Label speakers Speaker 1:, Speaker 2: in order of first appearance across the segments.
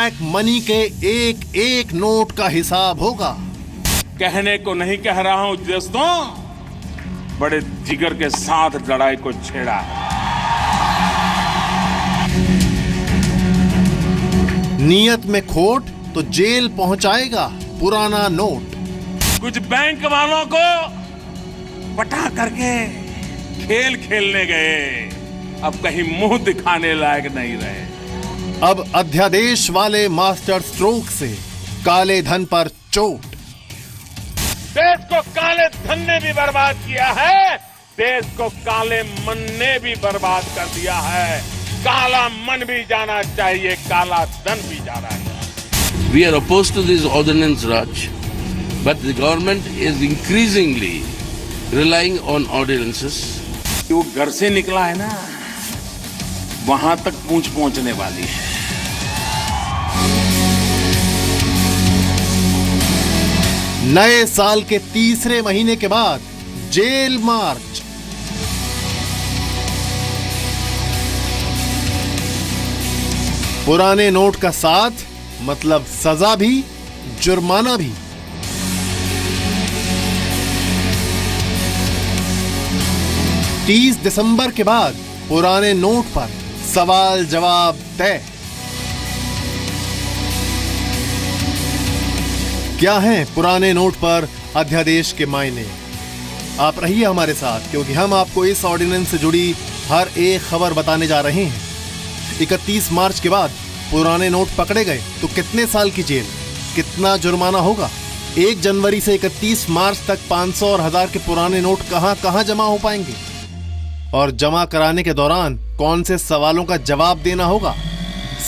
Speaker 1: Black money के एक एक नोट का हिसाब होगा।
Speaker 2: कहने को नहीं कह रहा हूं दोस्तों, बड़े जिगर के साथ लड़ाई को छेड़ा है।
Speaker 1: नियत में खोट तो जेल पहुंचाएगा पुराना नोट।
Speaker 2: कुछ बैंक वालों को पटा करके खेल खेलने गए, अब कहीं मुंह दिखाने लायक नहीं रहे।
Speaker 1: अब अध्यादेश वाले मास्टर स्ट्रोक से काले धन पर चोट।
Speaker 2: देश को काले धन ने भी बर्बाद किया है, देश को काले मन ने भी बर्बाद कर दिया है। काला मन भी जाना चाहिए, काला धन भी जाना चाहिए।
Speaker 3: We are opposed to this ordinance Raj, but the government is increasingly relying on ordinances.
Speaker 2: वो घर से निकला है ना, वहां तक पूंछ पहुंचने वाली है।
Speaker 1: नए साल के तीसरे महीने के बाद जेल मार्च। पुराने नोट का साथ मतलब सजा भी, जुर्माना भी। तीस दिसंबर के बाद पुराने नोट पर सवाल जवाब तय। क्या हैं पुराने नोट पर अध्यादेश के मायने? आप रहिए हमारे साथ, क्योंकि हम आपको इस ऑर्डिनेंस से जुड़ी हर एक खबर बताने जा रहे हैं। 31 मार्च के बाद पुराने नोट पकड़े गए तो कितने साल की जेल, कितना जुर्माना होगा? 1 जनवरी से 31 मार्च तक 500 और 1000 के पुराने नोट कहां जमा हो पाएंगे? और जमा कराने के दौरान कौन से सवालों का जवाब देना होगा,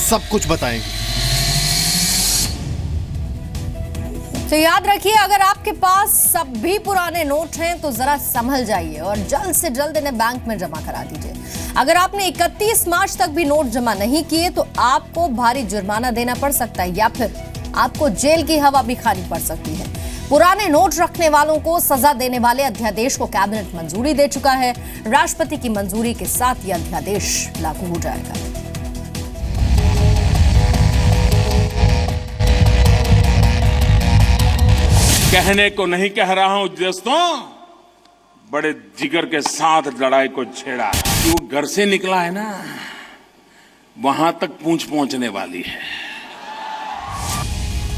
Speaker 1: सब कुछ बताएंगे।
Speaker 4: तो याद रखिए, अगर आपके पास सब भी पुराने नोट हैं तो जरा संभल जाइए और जल्द से जल्द इन्हें बैंक में जमा करा दीजिए। अगर आपने 31 मार्च तक भी नोट जमा नहीं किए तो आपको भारी जुर्माना देना पड़ सकता है या फिर आपको जेल की हवा भी खानी पड़ सकती है। पुराने नोट रखने वालों को सजा देने वाले अध्यादेश को कैबिनेट मंजूरी दे चुका है। राष्ट्रपति की मंजूरी के साथ यह अध्यादेश लागू हो जाएगा।
Speaker 2: कहने को नहीं कह रहा हूं दोस्तों, बड़े जिगर के साथ लड़ाई को छेड़ा है। वो घर से निकला है ना, वहां तक पूंछ पहुंचने वाली है।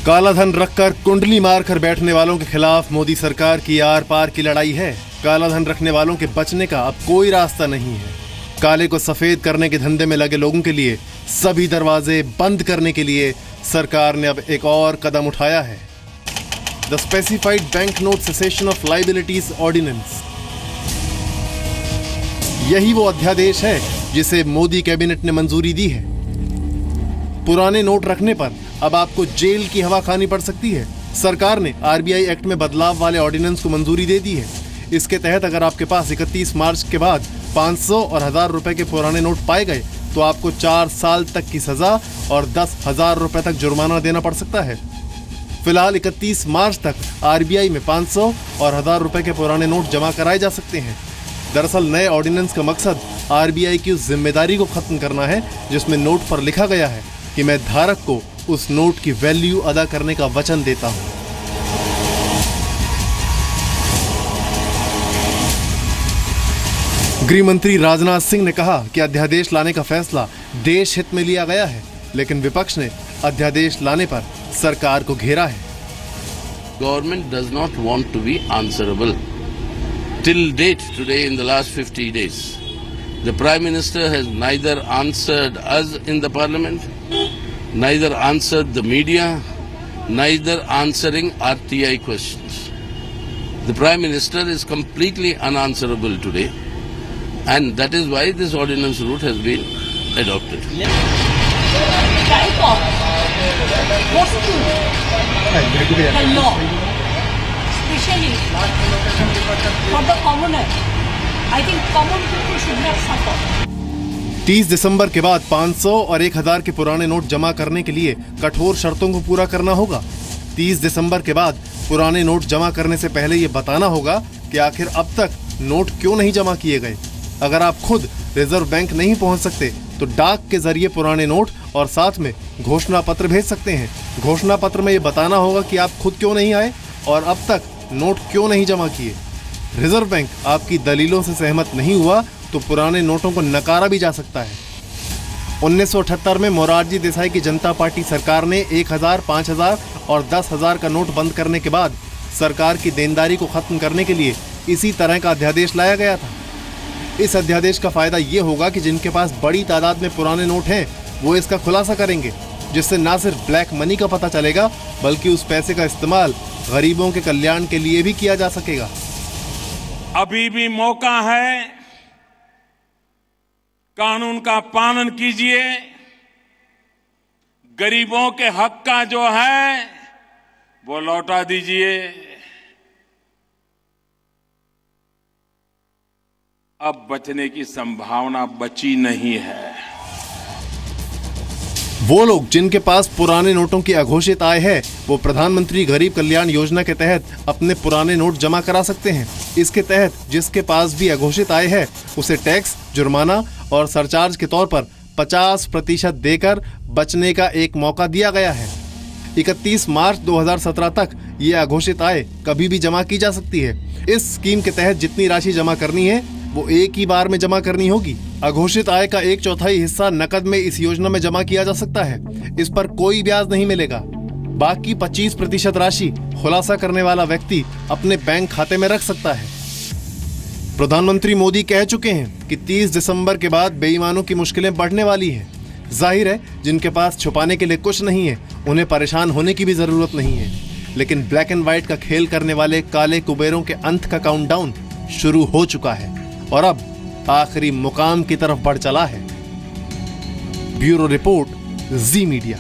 Speaker 1: काला धन रखकर कुंडली मारकर बैठने वालों के खिलाफ मोदी सरकार की आर पार की लड़ाई है। काला धन रखने वालों के बचने का अब कोई रास्ता नहीं है। काले को सफेद करने के धंधे में लगे लोगों के लिए सभी दरवाजे बंद करने के लिए सरकार ने अब एक और कदम उठाया है। The specified bank note cessation of liabilities ordinance. यही वो अध्यादेश है जिसे मोदी कैबिनेट ने मंजूरी दी है। पुराने नोट रखने पर अब आपको जेल की हवा खानी पड़ सकती है। सरकार ने आरबीआई एक्ट में बदलाव वाले ऑर्डिनेंस को मंजूरी दे दी है। इसके तहत अगर आपके पास 31 मार्च के बाद 500 और 1000 रुपए के पुराने नोट पाए गए तो आपको 4 साल तक की सजा और 10,000 रुपए तक जुर्माना देना पड़ सकता है। फिलहाल 31 मार्च तक आरबीआई में 500 और 1000 रुपए के पुराने नोट जमा कराए जा सकते हैं। दरअसल नए ऑर्डिनेंस का मकसद आरबीआई की उस जिम्मेदारी को खत्म करना है जिसमें नोट पर लिखा गया है कि मैं धारक को उस नोट की वैल्यू अदा करने का वचन देता हूं। गृह मंत्री राजनाथ सिंह ने कहा कि अध्यादेश लाने का फैसला देश हित में लिया गया है, लेकिन विपक्ष ने अध्यादेश लाने पर सरकार को घेरा है।
Speaker 3: Government does not want to be answerable. Till date, today in the last 50 days, the Prime Minister has neither answered us in the Parliament, neither answered the media, neither answering RTI questions. The Prime Minister is completely unanswerable today, and that is why this ordinance route has been adopted.
Speaker 5: What's the law, especially for the commoner? I think common people should not suffer.
Speaker 1: 30 दिसंबर के बाद 500 और 1000 के पुराने note जमा करने के लिए कठोर शर्तों को पूरा करना होगा। 30 दिसंबर के बाद पुराने नोट जमा करने से पहले ये बताना होगा कि आखिर अब तक नोट क्यों नहीं जमा किए गए। अगर आप खुद रिजर्व बैंक नहीं पहुंच सकते तो डाक के जरिए पुराने नोट और साथ में घोषणा पत्र भेज सकते हैं। घोषणा पत्र में ये बताना होगा कि आप खुद क्यों नहीं आए और अब तक नोट क्यों नहीं जमा किए। रिजर्व बैंक आपकी दलीलों से सहमत नहीं हुआ तो पुराने नोटों को नकारा भी जा सकता है। 1978 में मोरारजी देसाई की जनता पार्टी सरकार ने 1000, 5000 और 10,000 का नोट बंद करने के बाद सरकार की देनदारी को खत्म करने के लिए इसी तरह का अध्यादेश लाया गया था। इस अध्यादेश का फायदा ये होगा कि जिनके पास बड़ी तादाद में पुराने नोट हैं वो इसका खुलासा करेंगे, जिससे ना सिर्फ ब्लैक मनी का पता चलेगा बल्कि उस पैसे का इस्तेमाल गरीबों के कल्याण के लिए भी किया जा सकेगा।
Speaker 2: अभी भी मौका है, कानून का पालन कीजिए, गरीबों के हक का जो है वो लौटा दीजिए। अब बचने की संभावना बची नहीं है।
Speaker 1: वो लोग जिनके पास पुराने नोटों की अघोषित आय है वो प्रधानमंत्री गरीब कल्याण योजना के तहत अपने पुराने नोट जमा करा सकते हैं। इसके तहत जिसके पास भी अघोषित आय है उसे टैक्स, जुर्माना और सरचार्ज के तौर पर 50% देकर बचने का एक मौका दिया गया है। 31 मार्च 2017 तक ये अघोषित आय कभी भी जमा की जा सकती है। इस स्कीम के तहत जितनी राशि जमा करनी है वो एक ही बार में जमा करनी होगी। अघोषित आय का 1/4 हिस्सा नकद में इस योजना में जमा किया जा सकता है। इस पर कोई ब्याज नहीं मिलेगा। बाकी 25% राशि खुलासा करने वाला व्यक्ति अपने बैंक खाते में रख सकता है। प्रधानमंत्री मोदी कह चुके हैं कि 30 दिसंबर के बाद बेईमानों की मुश्किलें बढ़ने वाली हैं। जाहिर है जिनके पास छुपाने के लिए कुछ नहीं है उन्हें परेशान होने की भी जरूरत नहीं है, लेकिन ब्लैक एंड व्हाइट का खेल करने वाले काले कुबेरों के अंत का काउंटडाउन शुरू हो चुका है और अब आखिरी मुकाम की तरफ बढ़ चला है। ब्यूरो रिपोर्ट, जी मीडिया।